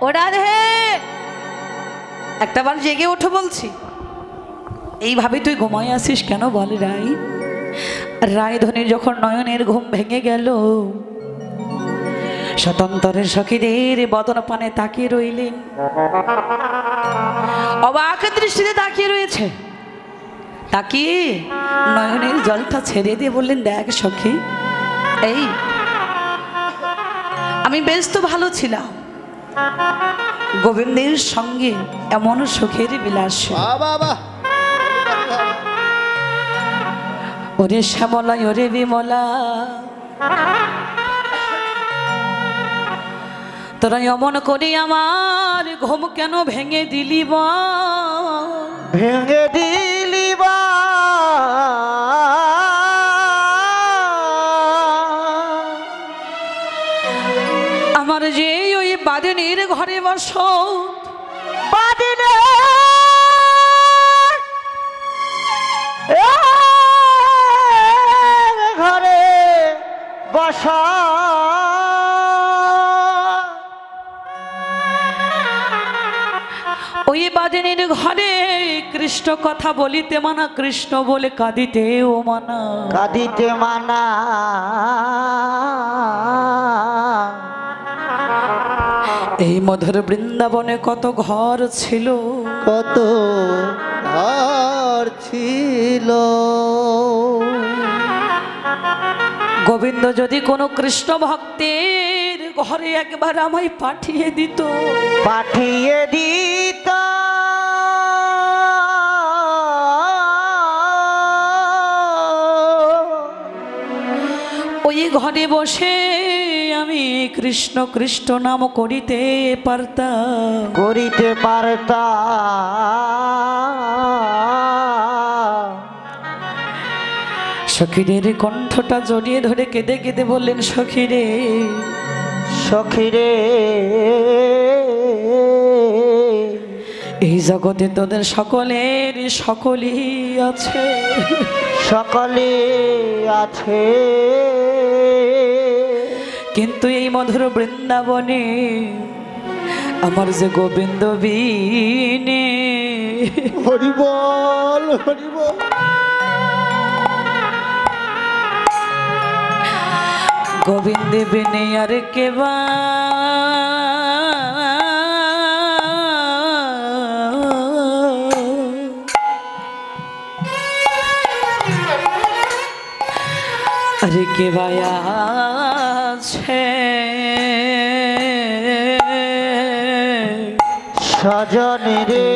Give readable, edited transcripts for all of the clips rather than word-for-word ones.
ও রাধে, একটা বার জেগে ওঠো বলছি। এইভাবে তুই ঘুমায় আসিস কেন বল রাই? রায়ধনীর যখন নয়নের ঘুম ভেঙে গেল, স্বতন্ত্রের সখীদের বদন পানে তাকিয়ে রইলেন, অবাক দৃষ্টিতে তাকিয়ে রয়েছে। তাকিয়ে নয়নের জলটা ছেড়ে দিয়ে বললেন, দেখ সখী, এই আমি বেশ তো ভালো ছিলাম, গোবিন্দের সঙ্গে এমন সুখের বিলাস। ওরে শ্যামলা ওরে বিমলা, তোরা এমন করে আমার ঘুম কেন ভেঙে দিলি বা? ভেঙে দিলি বা আমার যে ওই বাদিনীর ঘরে বসো, ঘরে বসা ওই বাদিনীর ঘরে কৃষ্ণ কথা বলিতে মানা, কৃষ্ণ বলে কাঁদিতে ও মানা, কাঁদিতে মানা। এই মধুর বৃন্দাবনে কত ঘর ছিল, কত ঘর ছিল। গোবিন্দ যদি কোনো কৃষ্ণ ভক্তের ঘরে একবার আমায় পাঠিয়ে দিত, পাঠিয়ে দিত ওই ঘরে বসে আমি কৃষ্ণ কৃষ্ণ নাম করিতে পারতাম, করিতে পারতাম। সখীদের কণ্ঠটা জড়িয়ে ধরে কেঁদে কেঁদে বললেন, সখীরে সখীরে, এই জগতে তোদের সকলের সকলই আছে, সকলে আছে, কিন্তু এই মধুর বৃন্দাবনে আমার যে গোবিন্দ বিনে। হরি বল, হরি বল। গোবিন্দ বিনে আর কেবা আরে কে ভায়া আছে সজনী রে,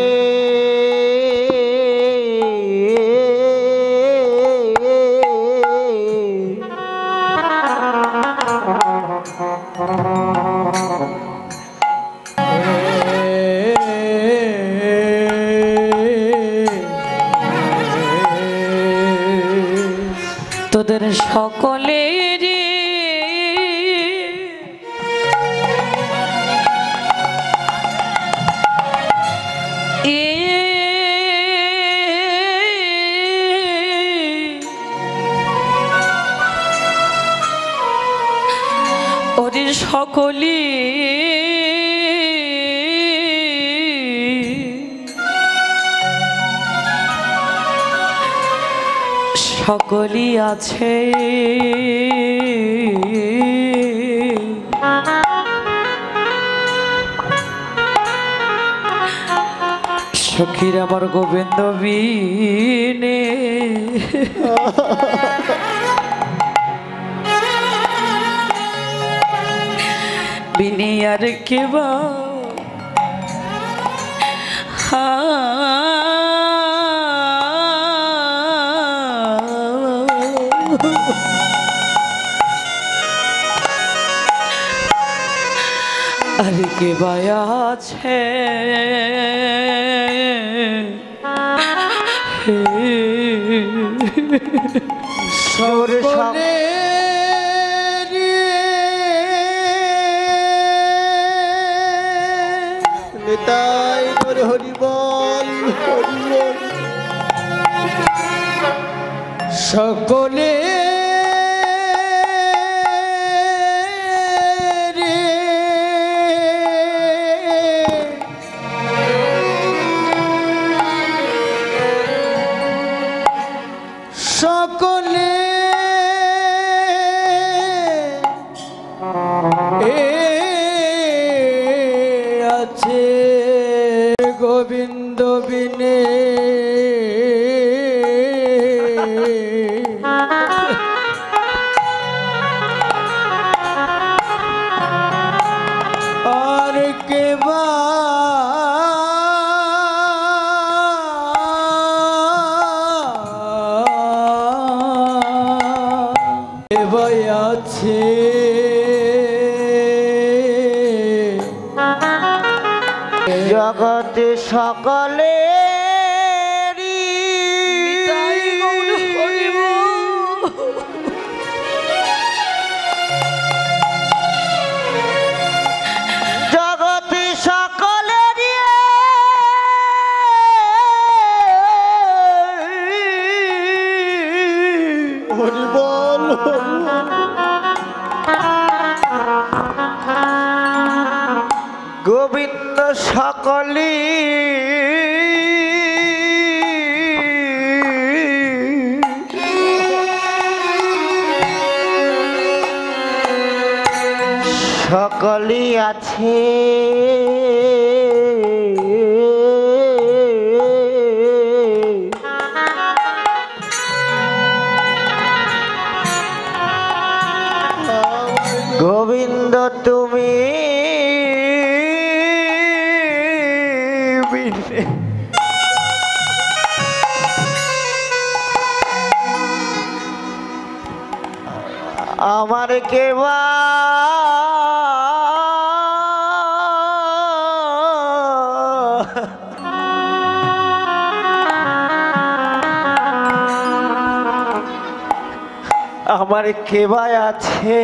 তোদের সকলের ওদের সকলে সকলই আছে, সখীর আমার গোবিন্দ বিনে। বিনে আর কেবা আর কে বায়া আছে সকলে নিতাই গৌর হরি বল, হরি বল। সকলে আছে গোবিন্দ বিনে আর কে বা আছে জগতে সকলে জগতে সকলে হরি বল গোবিন্দ সকলি সকলি আছে গোবিন্দ তুমি আমার কেবা আমার কেবা আছে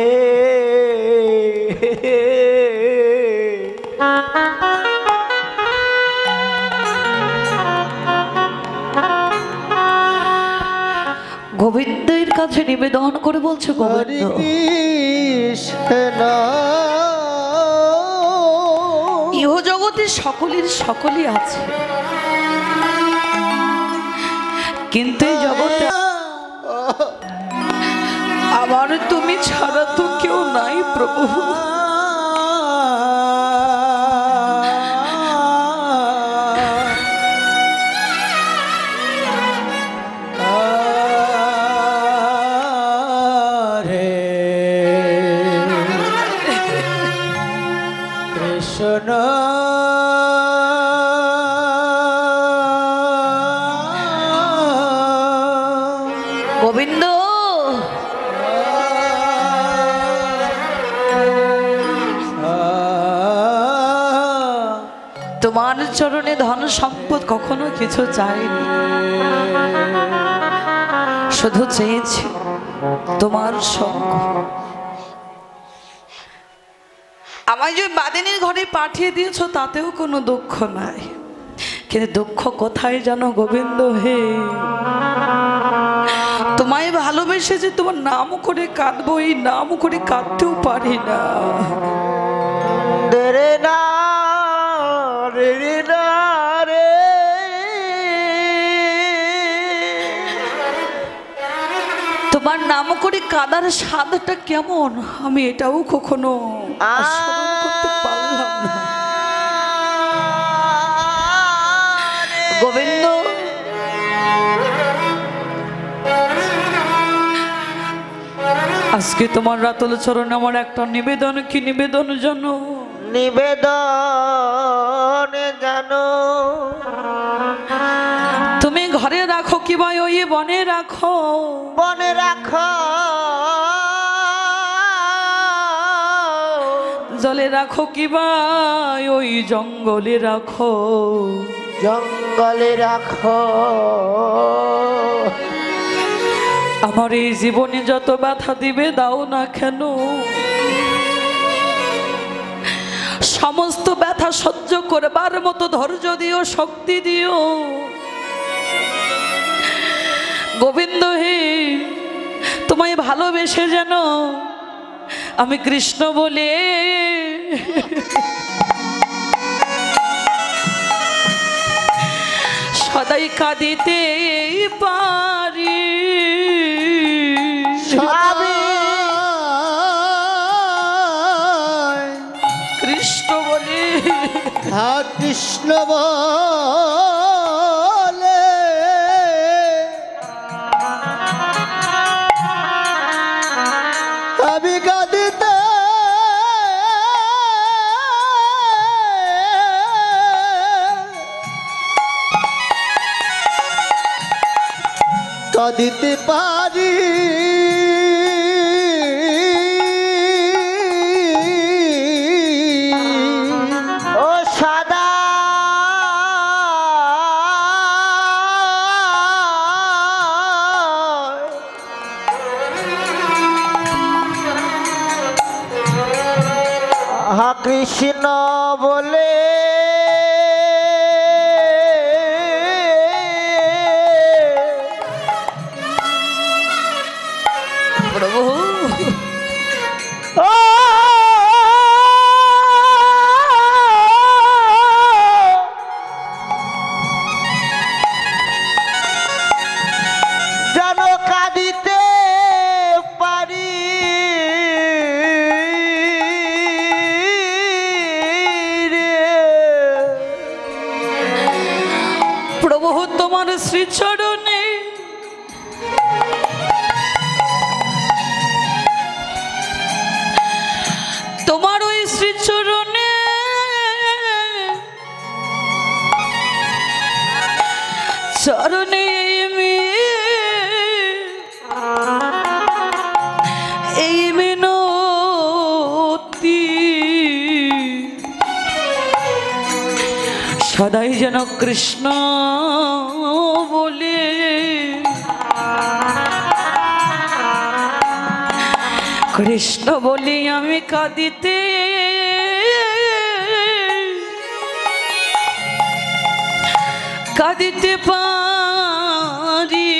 গোবিন্দের কাছে নিবেদন করে বলছো গোবিন্দ ইহ জগতে সকলের সকলই আছে, কিন্তু এই জগতে আমার তুমি ছাড়া তো কেউ নাই প্রভু। গোবিন্দ তোমার চরণে ধন সম্পদ কখনো কিছু চাইনি, শুধু চেয়েছি তোমার সঙ্গ। আমায় যে বাদিনীর ঘরে পাঠিয়ে দিয়েছো তাতেও কোনো দুঃখ নাই, কিন্তু দুঃখ কোথায় জানো গোবিন্দ হে, তোমায় ভালোবেসে যে তোমার নাম করে কাঁদবো, এই নাম করে কাঁদতেও পারি না। রে না রে না রে, তোমার নাম করে কাদার স্বাদটা কেমন আমি এটাও কখনো আস্বাদন করতে পারলাম না। গোবিন্দ আজকে তোমার রাতল চরণে আমার একটা নিবেদন, কি নিবেদন জানো? নিবেদন জানো, তুমি ঘরে রাখো কি বা ওই বনে রাখো, বনে রাখো, জলে রাখো কি বা ওই জঙ্গলে রাখো, জঙ্গলে রাখো, আমার এই জীবনে যত ব্যথা দিবে দাও না কেন, সমস্ত ব্যথা সহ্য করবার মতো ধৈর্য দিও, শক্তি দিও গোবিন্দ হে। তোমায় ভালোবেসে যেন আমি কৃষ্ণ বলে সদাই কাঁদিতে পারি, কৃষ্ণ বলি হা কৃষ্ণ বলে আমি কাঁদিতে কাঁদিতে পারি ও সাদা হা কৃষ্ণ বলে প্রভু যেন কাঁদিতে পারি রে প্রভু তোমার শ্রীচরণে তোমার ওই শ্রীচরণে চরণে এই মিনতি সদাই যেন কৃষ্ণ বলে কৃষ্ণ বলি আমি কাঁদিতে কাঁদিতে পারি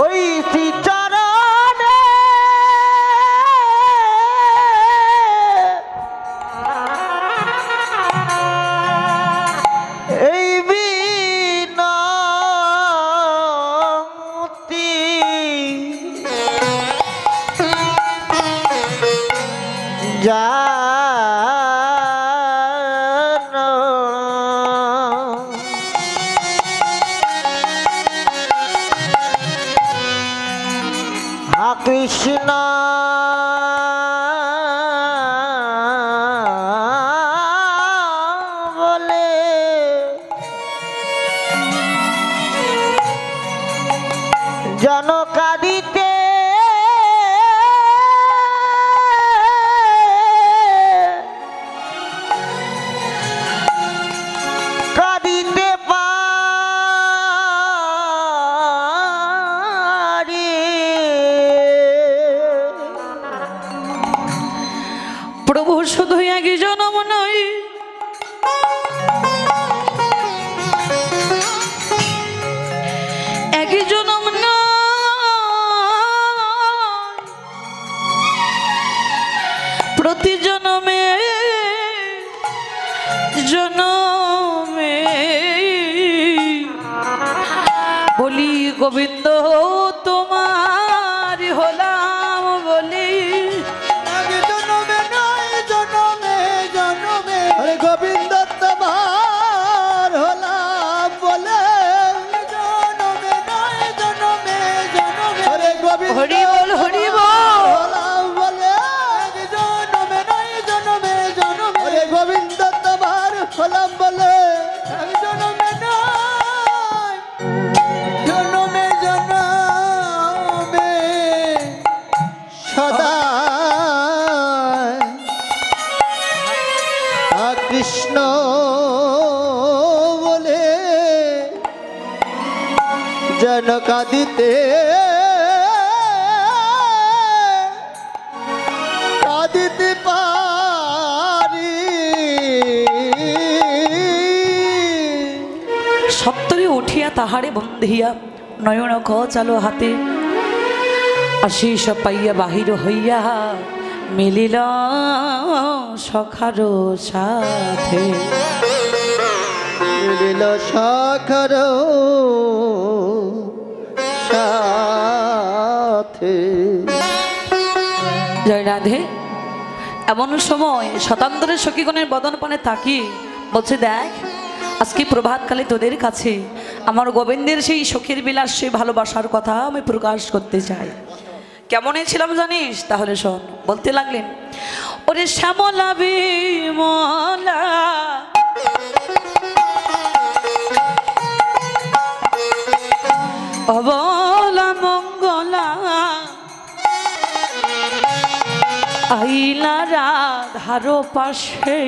ওই চরণে এই বিনতি জানো হা কৃষ্ণ বলে যেন কাঁদিতে কাঁদিতে পারি প্রভু শুধু একই জনম নয় একই জনম নয় প্রতি জনমে জনমে বলি গোবিন্দ তোমার হলাম বলি জনমে নয় জনমে জনমে হরে গোবিন্দ তোমার হলাম বলে জনমে নয় জনমে জনমে হরে গোবিন্দ হরি বল হরি বল হলাম বলে জনমে নয় জনমে জনমে হরে গোবিন্দ তোমার হলাম বলে জনমে নয় জনমে জনমে সদা কৃষ্ণ বলে যেন কাঁদিতে কাঁদিতে পারি সত্তরে উঠিয়া তাহারে বন্ধিয়া নয়ন ক চালো হাতে আশিস পাইয়া বাহির হইয়া মিলিল সখার সাথে। মিলিল সখার সাথে। জয় রাধে। এমন সময় শতান্তরের সখীগণের বদন পানে তাকিয়ে বলছে, দেখ আজকে প্রভাতকালে তোদের কাছে আমার গোবিন্দের সেই সখীর বিলাস, সেই ভালোবাসার কথা আমি প্রকাশ করতে চাই। কেমনই ছিলাম জানিস? তাহলে শোন। বলতে লাগলেন, ওরে শ্যামলা বিমলা অবলা মঙ্গলা আইলা রাধার পাশে।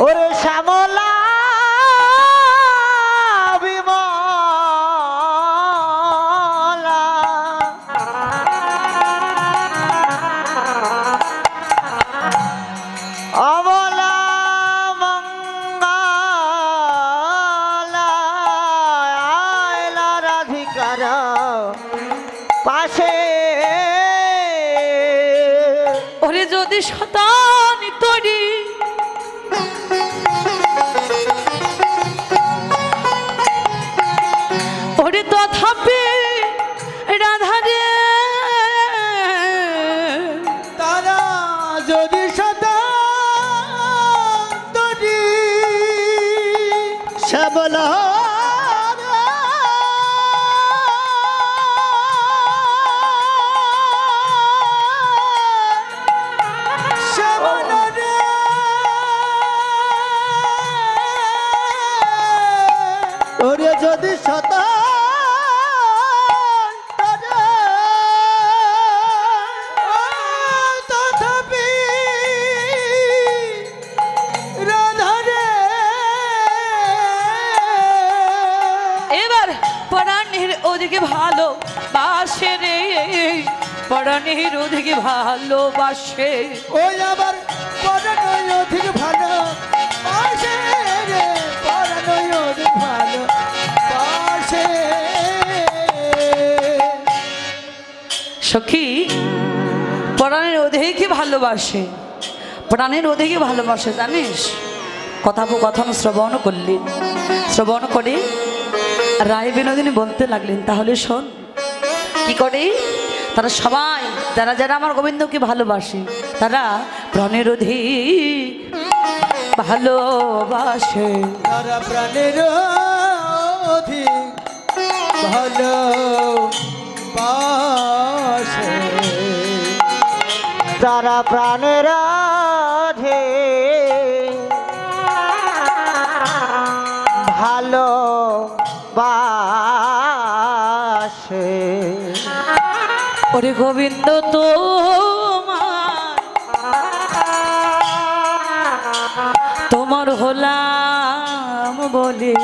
ওরে শ্যামলা বিমলা অবলা মঙ্গলা আইলা রাধিকার পাশে। ওরে যদি শতান তরি ওরে তথাপি রাধারে তারা যদি শতান্তরি শ্যামলা ওরে যদি শতা তথাপি রাধারে। এবার পরাণের ওদিকে ভালো বাসে রে, পরাণের ওদিকে ভালোবাসে। ওই আবার পরাণই অধিক ভালো বাসে রে, পরাণই অধিক ভালো বাসে। সখী পরাণের অধিকে ভালোবাসে, প্রাণের অধিকে ভালোবাসে জানিস। কথোপকথন শ্রবণ করলেন, শ্রবণ করে রায় বিনোদিনী বলতে লাগলেন, তাহলে শোন কি করে তারা সবাই, যারা যারা আমার গোবিন্দকে ভালোবাসে তারা প্রাণের অধিক ভালোবাসে। তারা প্রাণের অধিক ভালো বাসে। তারা প্রাণের অধিক ভালো বাসে। ওরে গোবিন্দ তোমার হলাম বলে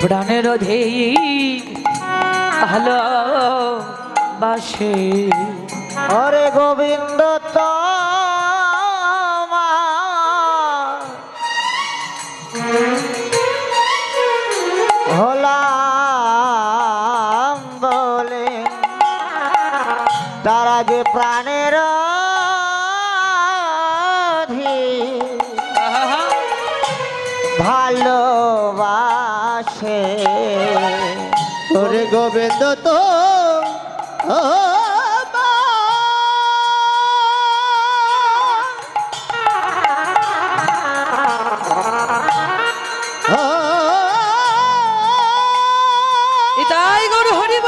প্রাণের অধিক ভালোবাসে। ওরে গোবিন্দ হলাম বলে তারা যে প্রাণের ভালোবাসে। ওরে গোবিন্দ তো তাই গৌর হরিব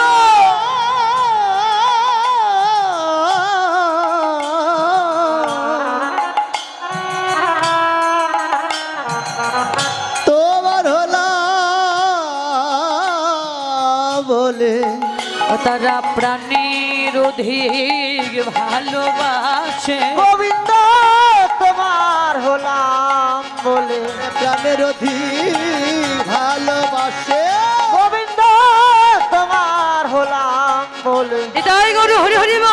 তোমার হলা বলে তারা প্রাণীর অধিক ভালোবাসে গোবিন্দ তোমার হলাম বলে প্রাণের অধিক ভালোবাসে গোবিন্দ তোমার হলাম বলে তাই গৌর হরি হরিব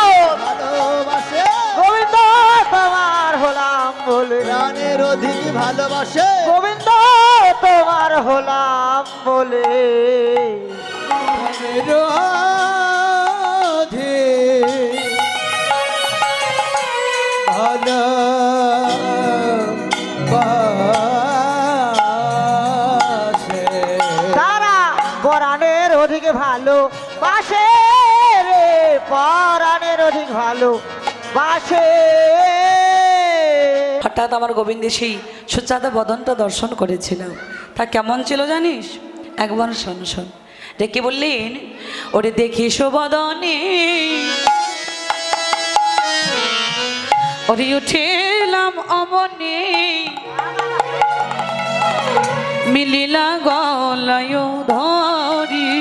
ভালোবাসে গোবিন্দ তোমার হলাম বলে প্রাণের অধিক ভালোবাসে গোবিন্দ তোমার হলাম বলে প্রাণের অধিক ভালোবাসে তারা পরাণের অধিক ভালো বাসে রে পরাণের অধিক ভালো বাসে হঠাৎ আমার গোবিন্দে সেই সুচাদা বদনটা দর্শন করেছিলাম তা কেমন ছিল জানিস একবার শোন শোন ডেকে বললেন ওরে দেখি সুবদনে ওরে উঠিলাম অমনে মিলিলা গলায় ধরি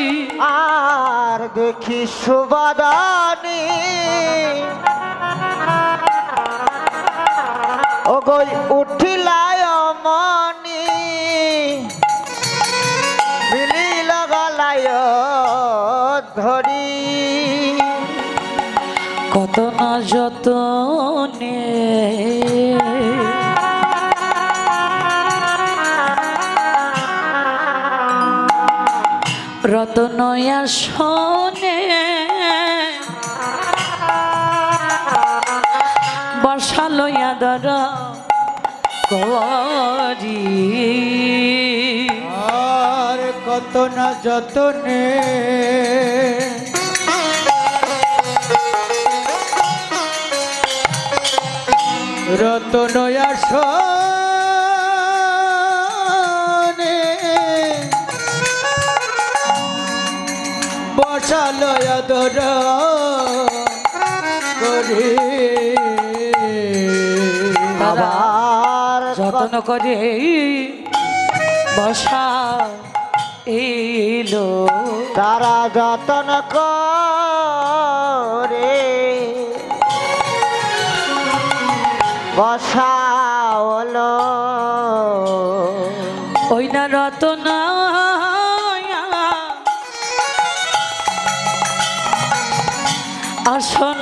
আর দেখি সুবাদানি ও গই উঠিলায় মনি মিলিল গলায় ধরি কত না যতনে রতনয়া শোনে বসালয়া দর করি আর কত না যতনে রতনয়া শোনে বসালয়া দর করি আবার যত্ন করে বসা এলো তারা যতন করে বসাওলো ওই না রতন আসন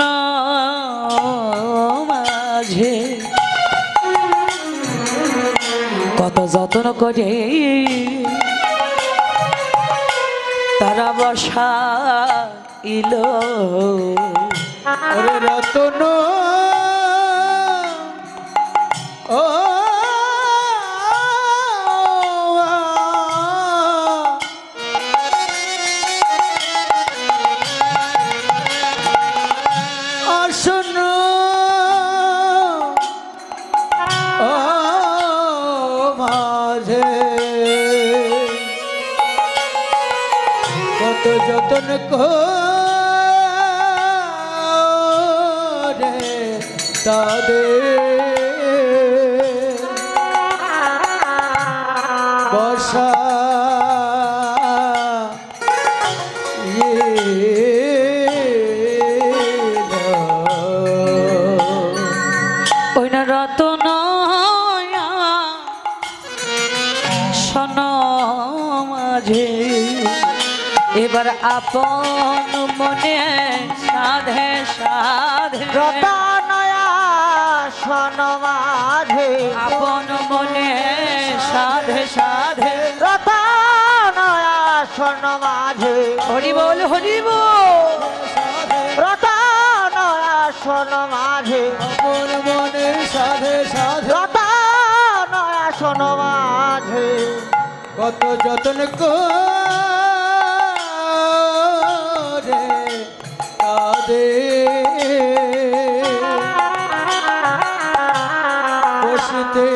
মাঝে কত যত্ন করে তারা বসা ইলো ওরে রতন ও আসন ও মাঝে কত যতন করে তাদের বসা ওই না রতন সন মাঝে এবার আপন মনে সাধে সাধে রতনয়া সন মাঝে আপন মনে সাধে সাধে রতনয়া সন মাঝে হরি বল হরি বল রতনয়া সন মাঝে মন মনে সাধে সাধে রতনয়া সন মাঝে কত যতন করে তাদের বসতে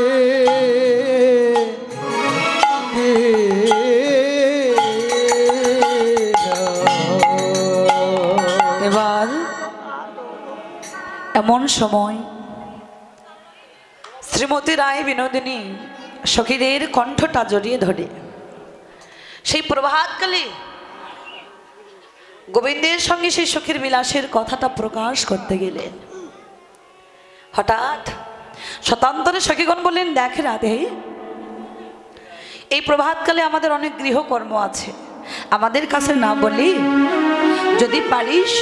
এমন সময় শ্রীমতী রায় বিনোদিনী সখীদের কণ্ঠটা জড়িয়ে ধরে সেই প্রভাতকালে গোবিন্দের সঙ্গে সেই সখীর বিলাসের কথাটা প্রকাশ করতে গেলেন। হঠাৎ শতান্তরে সখীগণ বললেন, দেখ রাধে, এই প্রভাতকালে আমাদের অনেক গৃহকর্ম আছে, আমাদের কাছে না বলি, যদি পারিস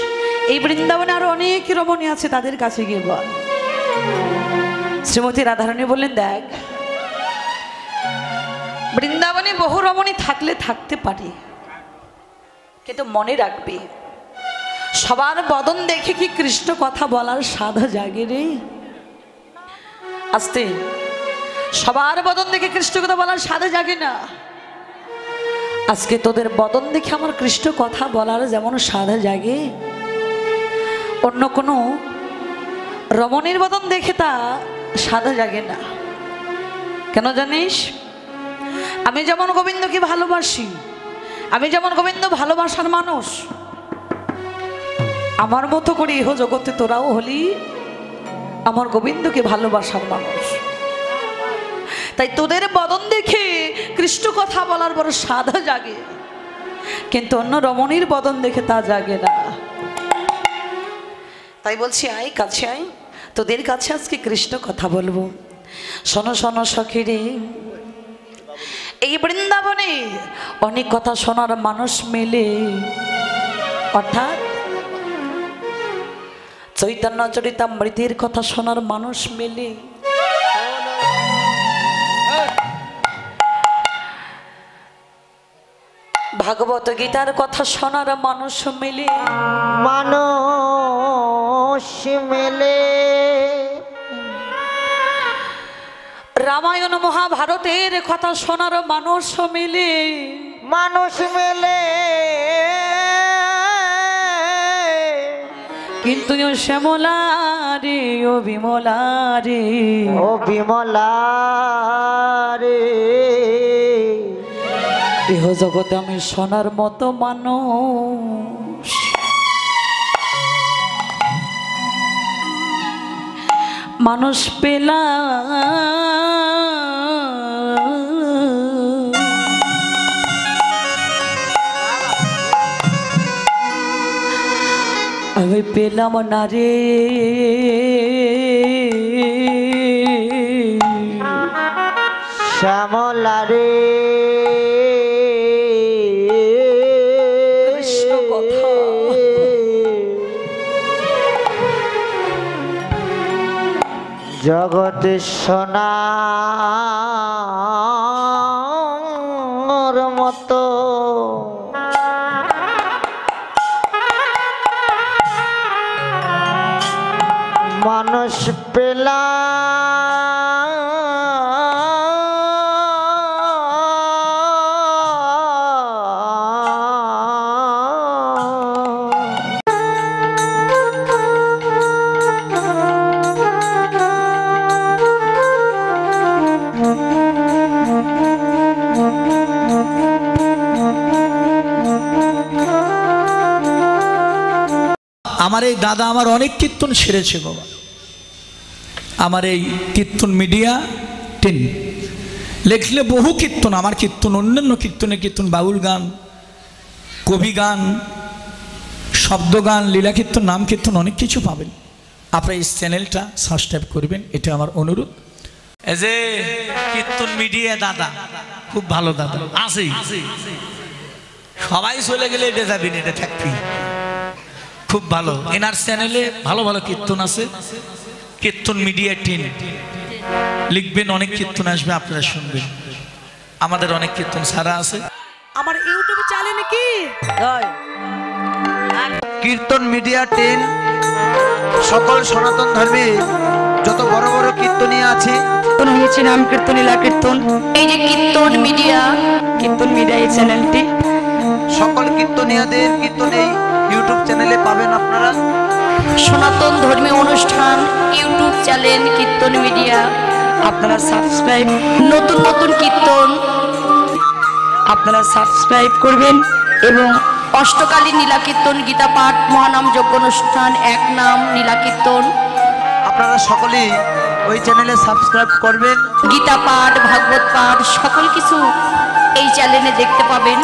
এই বৃন্দাবনে আরো অনেক রমণী আছে, তাদের কাছে গিয়ে বল। শ্রীমতী রাধারানী বললেন, দেখ, বৃন্দাবনে বহু রমণী থাকলে থাকতে পারে, কিন্তু মনে রাখবে সবার বদন দেখে কি কৃষ্ণ কথা বলার সাধা জাগে রে? আস্তে, সবার বদন দেখে কৃষ্ণ কথা বলার সাধা জাগে না। আজকে তোদের বদন দেখে আমার কৃষ্ণ কথা বলার যেমন সাধা জাগে, অন্য কোনো রমণীর বদন দেখে তা সাধা জাগে না। কেন জানিস? আমি যেমন গোবিন্দকে ভালোবাসি, আমি যেমন গোবিন্দ ভালোবাসার মানুষ, আমার মতো করে ইহ জগতে তোরাও হলি আমার গোবিন্দকে ভালোবাসার মানুষ। তাই তোদের বদন দেখে কৃষ্ণ কথা বলার বড় সাধা জাগে, কিন্তু অন্য রমণীর বদন দেখে তা জাগে না। তাই বলছি, আয় কাছে আয়, তোদের কাছে আজকে কৃষ্ণ কথা বলবো। শোনো শোনো সখীরে, এই বৃন্দাবনে অনেক কথা শোনার মানুষ মেলে, অর্থাৎ চৈতন্য চরিতামৃতের কথা শোনার মানুষ মেলে, ভাগবত গীতার কথা শোনার মানুষ মেলে, মানুষ মেলে, রামায়ণ মহাভারতের কথা শোনার মানুষ মেলে, মানুষ মেলে, কিন্তু ও শ্যামলা রে, ও বিমলা রে, ও বিমলা রে, ইহ জগতে আমি শোনার মতো মানুষ মানুষ পেলাম, আমি পেলাম না রে, শ্যামলা রে, কৃষ্ণ কথা জগতে সোনার মতো মানুষ পেলাম। আমার এই দাদা আমার অনেক কীর্তন সেরেছে বাবা। আমার এই কীর্তন মিডিয়া 10 লেখলে বহু কীর্তন, আমার কীর্তন, অন্যান্য কীর্তনের কীর্তন, বাউল গান, কবি গান, শব্দ গান, লীলা কীর্তন, নাম কীর্তন, অনেক কিছু পাবেন। আপনারা এই চ্যানেলটা সাবস্ক্রাইব করবেন, এটা আমার অনুরোধ। এই যে কীর্তন মিডিয়া দাদা খুব ভালো দাদা আছে, সবাই চলে গেলে এটা যাবেন, এটা থাকবি, খুব ভালো। এনার চ্যানেলে ভালো ভালো কীর্তন আছে, কীর্তন মিডিয়া 10 লিখবেন, অনেক কীর্তন আসবে, আপনারা শুনবেন। আমাদের অনেক কীর্তন ছাড়া আছে আমার ইউটিউবে চ্যানেল কি কীর্তন মিডিয়া 10 সকল সনাতন ধর্মে যত বড় বড় কীর্তনীয় আছে হয়েছে নাম কীর্তন, লীলা কীর্তন, এই যে কীর্তন মিডিয়া এই চ্যানেলটি, সকল কীর্তনীয়দের কীর্তন এই ইউটিউব চ্যানেলে পাবেন আপনারা। সনাতন ধর্মীয় অনুষ্ঠান ইউটিউব চ্যানেল কীর্তন মিডিয়া, আপনারা সাবস্ক্রাইব, নতুন নতুন কীর্তন আপনারা সাবস্ক্রাইব করবেন। এবং অষ্টকালীন নীলা কীর্তন, গীতা পাঠ, মহানাম যজ্ঞ অনুষ্ঠান, এক নাম নীলা কীর্তন, আপনারা সকলেই ওই চ্যানেলে সাবস্ক্রাইব করবেন গীতা পাঠ ভাগবত পাঠ সকল কিছু এই চ্যানেলে দেখতে পাবেন।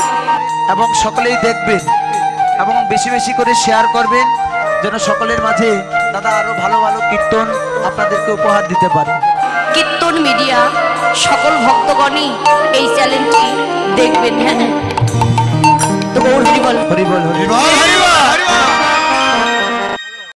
এবং সকলেই দেখবেন এবং বেশি বেশি করে শেয়ার করবেন যেন সকলের মাঝে দাদা আরো ভালো ভালো কীর্তন আপনাদেরকে উপহার দিতে পারে। কীর্তন মিডিয়া সকল ভক্তগণই এই চ্যানেলটি দেখবেন। হ্যাঁ, তো গৌর হরি বল। হরি বল হরি বল।